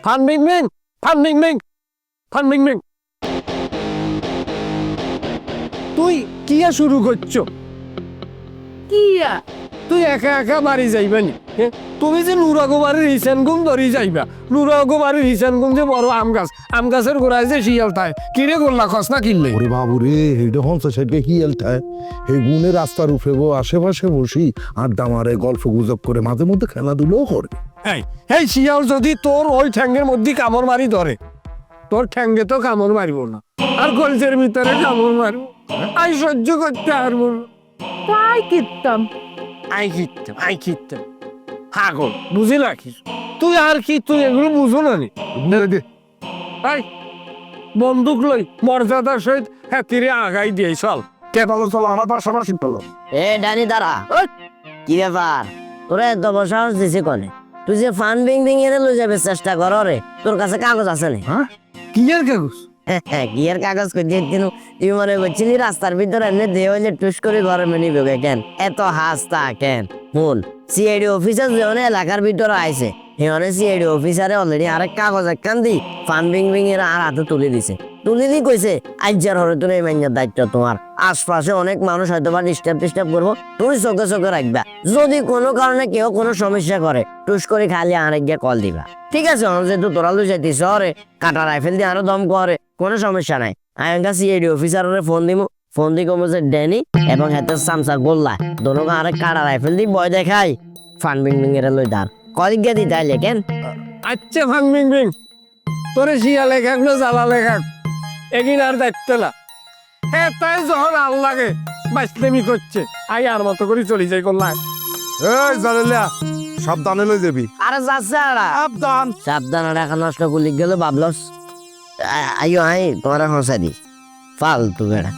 Fun Ming Ming fun Ming Ming fun Ming Ming তুই কি শুরু করছো? কি তুই একা একা বাড়ি যাইবানি? তুমি যে নুরাগো বাড়ির হিসেন গুম ধরি যাইবা, নুরাগো বাড়ির হিসেন গুম যে বড় আম গাছের গোড়ায় যে শিয়াল তাই কিরে গোল্লা খস না কিনলে? ওরে বাবু রে, এইটা হনছে সেটা কি এলটায় এই গুনে রাস্তার উপরে আশেপাশে বসি আড্ডা মারে, গল্প গুজব করে, মাঝে মধ্যে খেলাধুলোও করে। এই শিয়াল যদি তোর ওই ঠ্যাঙ্গের মধ্যে কামড় মারি ধরে, তোর ঠ্যাঙ্গে তো কামড় মারিব না, আর কলচের ভিতরে কামড় মারব, আই সহ্য করতে পারবো না। তাই কিতাম আই খিরতাম হাগল, বুঝি রাখিস তুই আর কি, তুই এগুলো বুঝো না নি? বন্দুক লই মর্যাদার সহিত হাতিরে আগাই দিয়ে চল। কে ভালো চলো, আমার পাশাপাশি চলো। এ ডানি দাঁড়া, কি ব্যাপার তোরা এত সাহস দিছে কনে? তুই যে ফান বিং বিং এর লই যাবে চেষ্টা কর রে, তোর কাছে কাগজ আছে নি? হ্যাঁ কি আর কাগজ? কি এর কাগজ কই দিয়ে দিন? তুই মনে করছিলি রাস্তার ভিতরে এমনি দে হইলে টুস করে ঘরে মেনি বেগে কেন? এত হাসতা কেন? শুন, সিআইডি অফিসার যেনে এলাকার ভিতরে আইছে, হেনে সিআইডি অফিসারে অলরেডি আরেক কাগজ একখান দি ফান বিং বিং এর আর হাতে তুলে দিছে। তুলে দি কইছে আজ্জার হরে তুমি এই মাইনের দায়িত্ব তোমার। আশপাশে অনেক মানুষ হয়তো বা ডিস্টার্ব করবো, তুমি চোখে চোখে রাখবা। যদি কোনো কারণে কেউ কোনো সমস্যা করে টুস করে খালি আরেক গিয়ে কল দিবা, ঠিক আছে? যেহেতু তোরা লুই যাইতিস হরে, কাটা রাইফেল দিয়ে আরো দম করে, কোনো সমস্যা নাই। আমি সিআইডি অফিসারের ফোন দিমু, ফোন দিয়ে কমো যে ড্যানি এবং হাতের সামসা গোল্লা দোনো আরেক কাটা রাইফেল দিয়ে ভয় দেখাই ফান বিং বিং এর লই দাঁড় কল গিয়ে দিতে আইলে কেন? আচ্ছা ফান বিং বিং, তোরে শিয়ালে খাক না জ্বালালে খাক, এগিন আর দায়িত্ব না। হ্যাঁ তাই যখন আল লাগে বাইসলেমি করছে, আই আর মতো করে চলে যাই করলাম। এই জানেলা, সাবধানে লই যাবি। আরে যাচ্ছে আরা সাবধান। সাবধান, আর এখন নষ্ট করলি গেল বাবলস। আইও আই তোমার হসা দি ফালতু বেড়া।